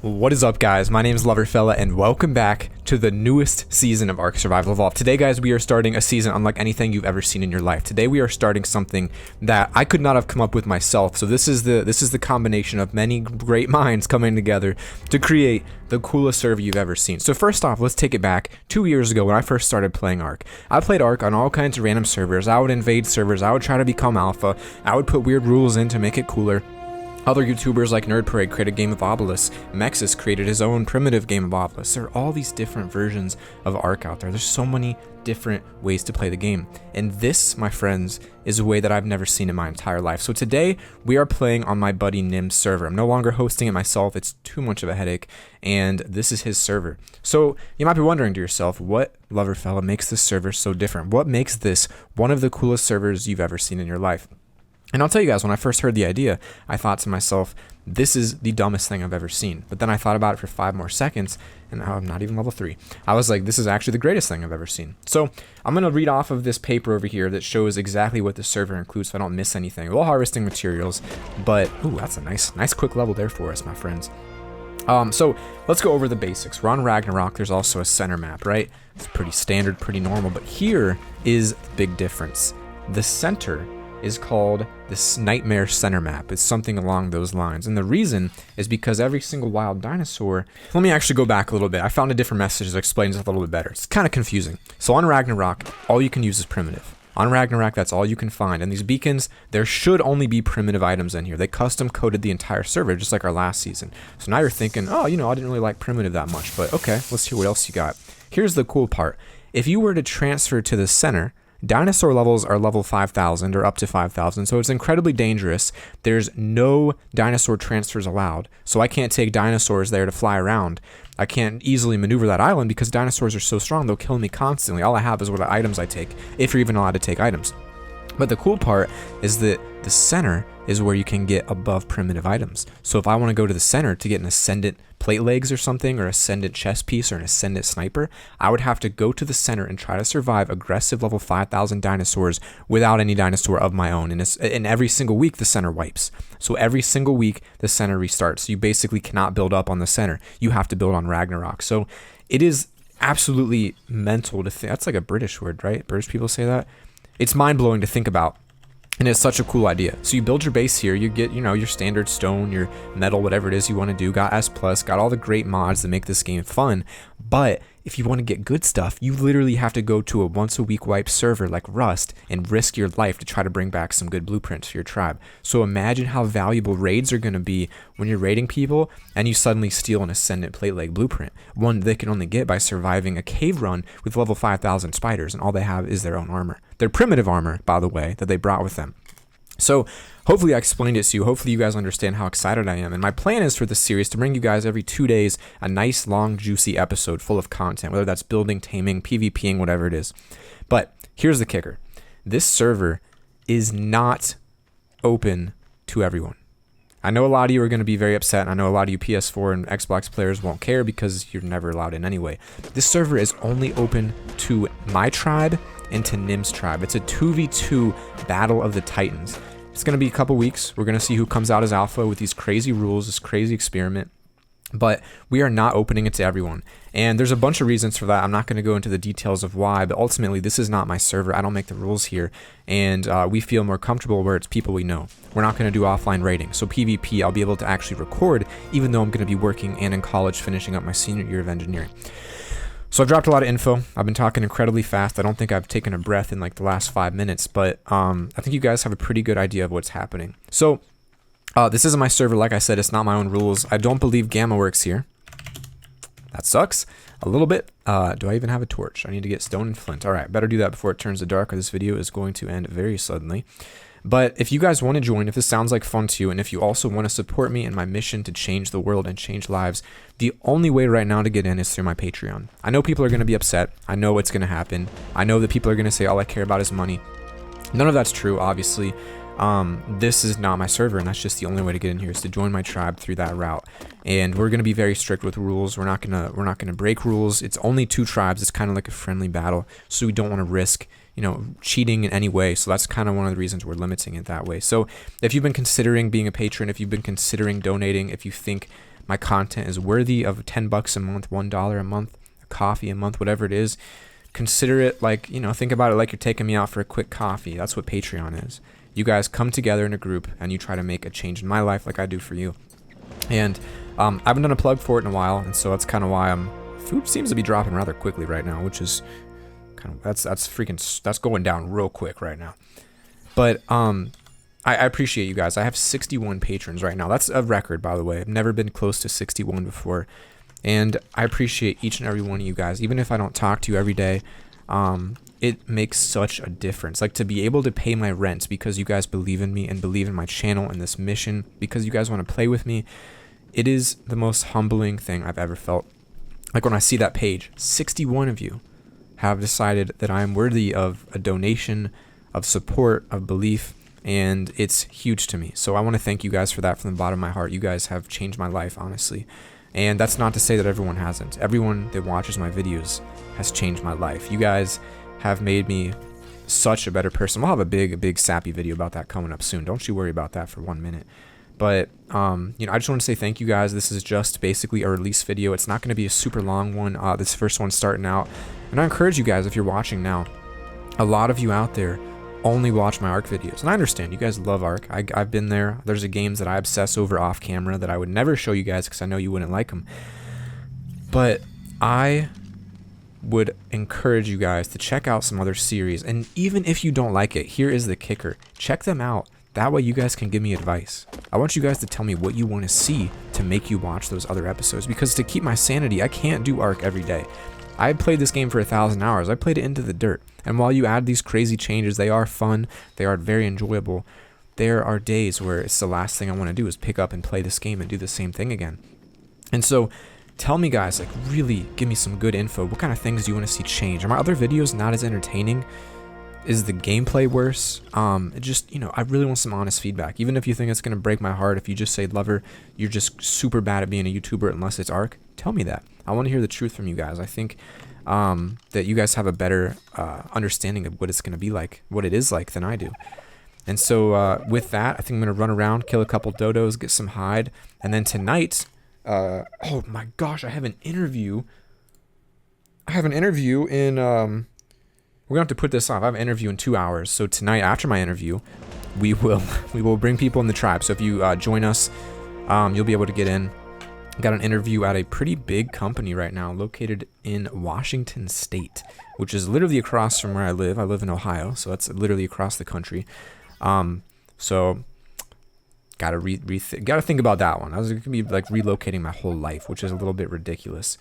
What is up, guys? My name is LoverFella, and welcome back to the newest season of Ark Survival Evolved. Today, guys, we are starting a season unlike anything you've ever seen in your life. Today, we are starting something that I could not have come up with myself. So this is the combination of many great minds coming together to create the coolest server you've ever seen. So first off, let's take it back 2 years ago when I first started playing Ark. I played Ark on all kinds of random servers. I would invade servers. I would try to become alpha. I would put weird rules in to make it cooler. Other YouTubers like Nerd Parade created a game of Obelisk. Mexus created his own primitive game of Obelisk. There are all these different versions of Ark out there. There's so many different ways to play the game. And this, my friends, is a way that I've never seen in my entire life. So today, we are playing on my buddy Nim's server. I'm no longer hosting it myself. It's too much of a headache. And this is his server. So you might be wondering to yourself, what, Loverfella, makes this server so different? What makes this one of the coolest servers you've ever seen in your life? And I'll tell you guys, when I first heard the idea, I thought to myself, this is the dumbest thing I've ever seen. But then I thought about it for 5 more seconds, and now I'm not even level 3. I was like, this is actually the greatest thing I've ever seen. So I'm going to read off of this paper over here that shows exactly what the server includes so I don't miss anything. We're all harvesting materials, but, ooh, that's a nice quick level there for us, my friends. So let's go over the basics. We're on Ragnarok. There's also a center map, right? It's pretty standard, pretty normal, but here is the big difference. The center is called this Nightmare Center map. It's something along those lines. And the reason is because every single wild dinosaur... Let me actually go back a little bit. I found a different message that explains it a little bit better. It's kind of confusing. So on Ragnarok, all you can use is primitive. On Ragnarok, that's all you can find. And these beacons, there should only be primitive items in here. They custom coded the entire server, just like our last season. So now you're thinking, oh, you know, I didn't really like primitive that much. But okay, let's see what else you got. Here's the cool part. If you were to transfer to the center, dinosaur levels are level 5,000 or up to 5,000, so it's incredibly dangerous. There's no dinosaur transfers allowed, so I can't take dinosaurs there to fly around. I can't easily maneuver that island because dinosaurs are so strong, they'll kill me constantly. All I have is what items I take, if you're even allowed to take items. But the cool part is that the center is where you can get above primitive items. So if I want to go to the center to get an ascendant plate legs or something, or ascendant chest piece, or an ascendant sniper, I would have to go to the center and try to survive aggressive level 5,000 dinosaurs without any dinosaur of my own. And every single week, the center wipes. So every single week, the center restarts. You basically cannot build up on the center. You have to build on Ragnarok. So it is absolutely mental to think. That's like a British word, right? British people say that. It's mind-blowing to think about. And it's such a cool idea. So you build your base here, you get, you know, your standard stone, your metal, whatever it is you want to do, got S+, got all the great mods that make this game fun. But if you want to get good stuff, you literally have to go to a once-a-week wipe server like Rust and risk your life to try to bring back some good blueprints for your tribe. So imagine how valuable raids are going to be when you're raiding people and you suddenly steal an Ascendant Plate Leg blueprint, one they can only get by surviving a cave run with level 5,000 spiders, and all they have is their own armor. Their primitive armor, by the way, that they brought with them. So hopefully I explained it to you. Hopefully you guys understand how excited I am. And my plan is for this series to bring you guys every 2 days a nice, long, juicy episode full of content, whether that's building, taming, PvPing, whatever it is. But here's the kicker. This server is not open to everyone. I know a lot of you are going to be very upset, and I know a lot of you PS4 and Xbox players won't care because you're never allowed in anyway. This server is only open to my tribe and to Nim's tribe. It's a 2v2 battle of the titans. It's going to be a couple weeks. We're going to see who comes out as alpha with these crazy rules, this crazy experiment. But we are not opening it to everyone. And there's a bunch of reasons for that. I'm not going to go into the details of why, but ultimately this is not my server. I don't make the rules here. And we feel more comfortable where it's people we know. We're not going to do offline raiding. So PvP, I'll be able to actually record, even though I'm going to be working and in college finishing up my senior year of engineering. So I've dropped a lot of info. I've been talking incredibly fast. I don't think I've taken a breath in like the last 5 minutes, but I think you guys have a pretty good idea of what's happening. So this isn't my server. Like I said, it's not my own rules. I don't believe Gamma works here. That sucks a little bit. Do I even have a torch? I need to get stone and flint. All right, better do that before it turns to dark, or this video is going to end very suddenly. But if you guys want to join, if this sounds like fun to you, and if you also want to support me in my mission to change the world and change lives, the only way right now to get in is through my Patreon. I know people are going to be upset. I know what's going to happen. I know that people are going to say all I care about is money. None of that's true, obviously. This is not my server, and that's just the only way to get in here is to join my tribe through that route. And we're going to be very strict with rules. We're not going to break rules. It's only 2 tribes. It's kind of like a friendly battle, so we don't want to risk, you know, cheating in any way. So that's kind of one of the reasons we're limiting it that way. So if you've been considering being a patron, if you've been considering donating, if you think my content is worthy of $10 a month, $1 a month, a coffee a month, whatever it is, consider it like, you know, think about it like you're taking me out for a quick coffee. That's what Patreon is. You guys come together in a group and you try to make a change in my life like I do for you. And I haven't done a plug for it in a while, and so that's kind of why food seems to be dropping rather quickly right now, which is kind of, that's going down real quick right now. But I appreciate you guys. I have 61 patrons right now. That's a record, by the way. I've never been close to 61 before. And I appreciate each and every one of you guys. Even if I don't talk to you every day, it makes such a difference. Like, to be able to pay my rent because you guys believe in me and believe in my channel and this mission, because you guys want to play with me, it is the most humbling thing I've ever felt. Like, when I see that page, 61 of you have decided that I am worthy of a donation, of support, of belief, and it's huge to me. So I want to thank you guys for that from the bottom of my heart. You guys have changed my life, honestly. And that's not to say that everyone hasn't. Everyone that watches my videos has changed my life. You guys have made me such a better person. We'll have a big sappy video about that coming up soon. Don't you worry about that for 1 minute. But, you know, I just want to say thank you guys. This is just basically a release video. It's not going to be a super long one. This first one's starting out. And I encourage you guys, if you're watching now, a lot of you out there only watch my Ark videos. And I understand, you guys love Ark. I've been there. There's games that I obsess over off camera that I would never show you guys because I know you wouldn't like them. But I would encourage you guys to check out some other series. And even if you don't like it, here is the kicker. Check them out. That way you guys can give me advice. I want you guys to tell me what you want to see to make you watch those other episodes. Because to keep my sanity, I can't do Ark every day. I played this game for 1,000 hours. I played it into the dirt. And while you add these crazy changes, they are fun. They are very enjoyable. There are days where it's the last thing I want to do is pick up and play this game and do the same thing again. And so tell me, guys, like, really give me some good info. What kind of things do you want to see change? Are my other videos not as entertaining? Is the gameplay worse? It just, you know, I really want some honest feedback. Even if you think it's going to break my heart, if you just say, Lover, you're just super bad at being a YouTuber unless it's Ark, tell me that. I want to hear the truth from you guys. I think that you guys have a better understanding of what it's going to be like, what it is like than I do. And so with that, I think I'm going to run around, kill a couple dodos, get some hide. And then tonight, oh my gosh, I have an interview. In... We're going to have to put this off. I have an interview in 2 hours. So tonight, after my interview, we will bring people in the tribe. So if you join us, you'll be able to get in. Got an interview at a pretty big company right now located in Washington State, which is literally across from where I live. I live in Ohio, so that's literally across the country. So gotta think about that one. I was gonna be like relocating my whole life, which is a little bit ridiculous.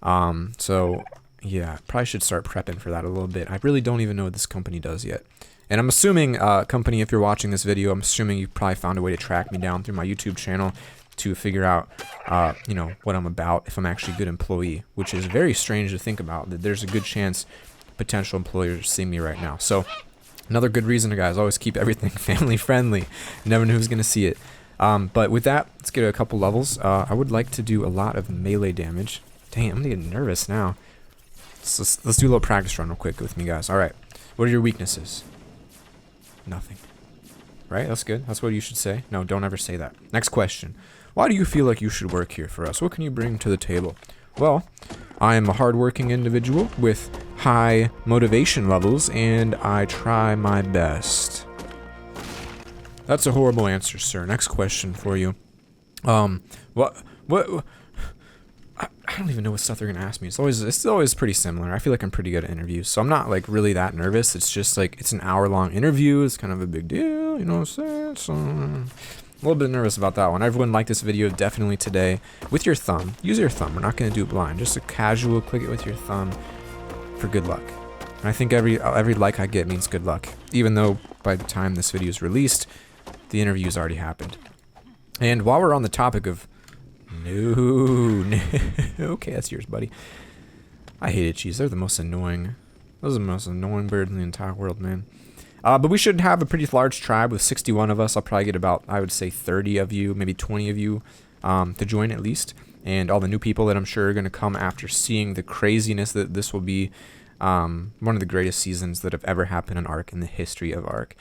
So yeah, probably should start prepping for that a little bit. I really don't even know what this company does yet. And I'm assuming, company, if you're watching this video, I'm assuming you probably found a way to track me down through my YouTube channel to figure out, you know, what I'm about, if I'm actually a good employee, which is very strange to think about, that there's a good chance potential employers are seeing me right now. So another good reason, guys, always keep everything family friendly. Never know who's going to see it. But with that, let's get a couple levels. I would like to do a lot of melee damage. Dang, I'm getting nervous now. Let's do a little practice run real quick with me, guys. All right. What are your weaknesses? Nothing. Right? That's good. That's what you should say. No, don't ever say that. Next question. Why do you feel like you should work here for us? What can you bring to the table? Well, I am a hardworking individual with high motivation levels, and I try my best. That's a horrible answer, sir. Next question for you. What? I don't even know what stuff they're gonna ask me. It's always pretty similar. I feel like I'm pretty good at interviews, so I'm not like really that nervous. It's just like it's an hour-long interview. It's kind of a big deal, you know what I'm saying? So a little bit nervous about that one. Everyone like this video definitely today with your thumb. Use your thumb. We're not gonna do it blind. Just a casual click it with your thumb for good luck. And I think every like I get means good luck, even though by the time this video is released, the interview's already happened. And while we're on the topic of no. Okay, that's yours, buddy. I hated cheese. They're the most annoying. Those are the most annoying birds in the entire world, man. But we should have a pretty large tribe with 61 of us. I'll probably get about, I would say, 30 of you, maybe 20 of you to join at least. And all the new people that I'm sure are going to come after seeing the craziness that this will be one of the greatest seasons that have ever happened on Ark in the history of Ark.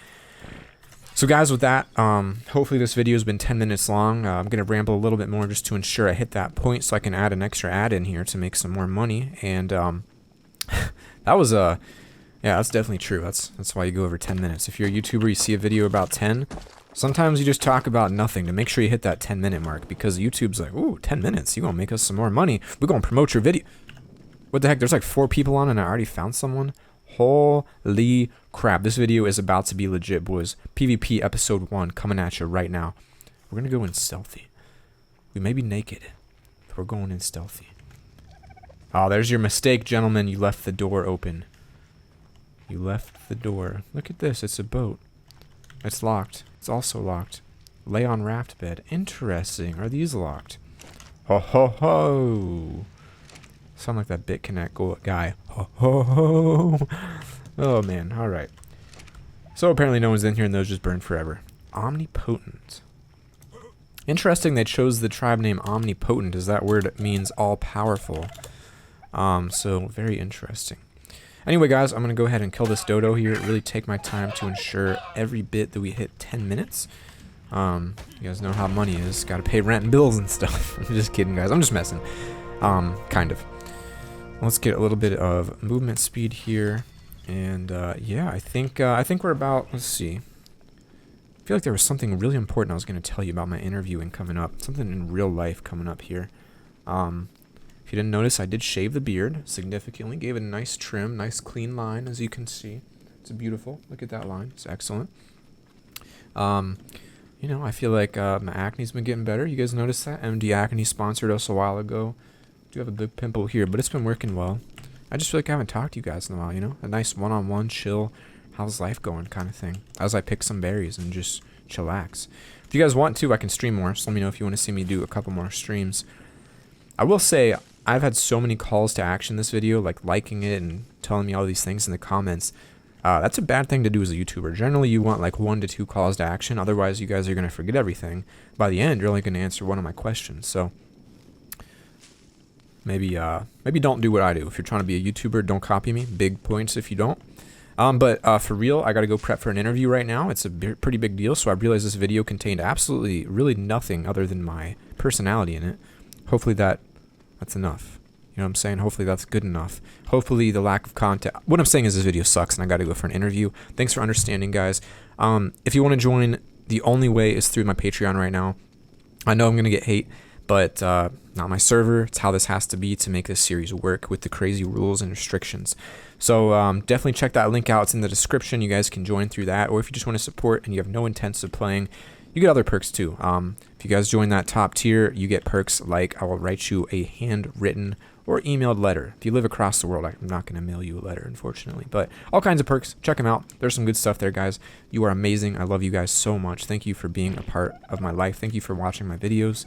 So guys, with that, hopefully this video has been 10 minutes long. I'm going to ramble a little bit more just to ensure I hit that point so I can add an extra ad in here to make some more money. And that was yeah, that's definitely true. That's why you go over 10 minutes. If you're a YouTuber, you see a video about 10, sometimes you just talk about nothing to make sure you hit that 10-minute mark, because YouTube's like, ooh, 10 minutes, you're going to make us some more money. We're going to promote your video. What the heck? There's like 4 people on and I already found someone. Holy crap. This video is about to be legit, boys. PvP episode 1 coming at you right now. We're going to go in stealthy. We may be naked, but we're going in stealthy. Oh, there's your mistake, gentlemen. You left the door open. You left the door. Look at this. It's a boat. It's locked. It's also locked. Lay on raft bed. Interesting. Are these locked? Ho ho ho. Sound like that BitConnect guy. Ho ho ho. Oh man. All right. So apparently no one's in here and those just burn forever. Omnipotent. Interesting they chose the tribe name Omnipotent, as that word means all powerful. So very interesting. Anyway, guys, I'm going to go ahead and kill this dodo here. Really take my time to ensure every bit that we hit 10 minutes. You guys know how money is. Got to pay rent and bills and stuff. I'm just kidding, guys. I'm just messing. Kind of. Let's get a little bit of movement speed here. And, yeah, I think we're about, let's see. I feel like there was something really important I was going to tell you about my interviewing coming up. Something in real life coming up here. If you didn't notice, I did shave the beard significantly. Gave it a nice trim, nice clean line, as you can see. It's beautiful. Look at that line. It's excellent. You know, I feel like my acne's been getting better. You guys noticed that? MD Acne sponsored us a while ago. Do have a big pimple here, but it's been working well. I just feel like I haven't talked to you guys in a while, you know? A nice one-on-one chill, how's life going kind of thing. As I pick some berries and just chillax. If you guys want to, I can stream more. So let me know if you want to see me do a couple more streams. I will say, I've had so many calls to action this video, like liking it and telling me all these things in the comments. That's a bad thing to do as a YouTuber. Generally, you want like 1 to 2 calls to action. Otherwise, you guys are going to forget everything. By the end, you're only going to answer one of my questions. So maybe don't do what I do. If you're trying to be a YouTuber, don't copy me. Big points if you don't. But for real, I got to go prep for an interview right now. It's a pretty big deal. So I realized this video contained absolutely, really nothing other than my personality in it. Hopefully that's enough. You know what I'm saying? Hopefully that's good enough. Hopefully the lack of content. What I'm saying is this video sucks and I got to go for an interview. Thanks for understanding, guys. If you want to join, the only way is through my Patreon right now. I know I'm going to get hate, but not my server. It's how this has to be to make this series work with the crazy rules and restrictions. So definitely check that link out. It's in the description. You guys can join through that. Or if you just want to support and you have no intents of playing, you get other perks too. If you guys join that top tier, you get perks like I will write you a handwritten or emailed letter. If you live across the world, I'm not going to mail you a letter, unfortunately. But all kinds of perks. Check them out. There's some good stuff there, guys. You are amazing. I love you guys so much. Thank you for being a part of my life. Thank you for watching my videos.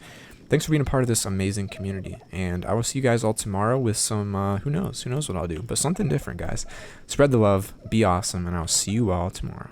Thanks for being a part of this amazing community. And I will see you guys all tomorrow with some, who knows what I'll do. But something different, guys. Spread the love. Be awesome. And I'll see you all tomorrow.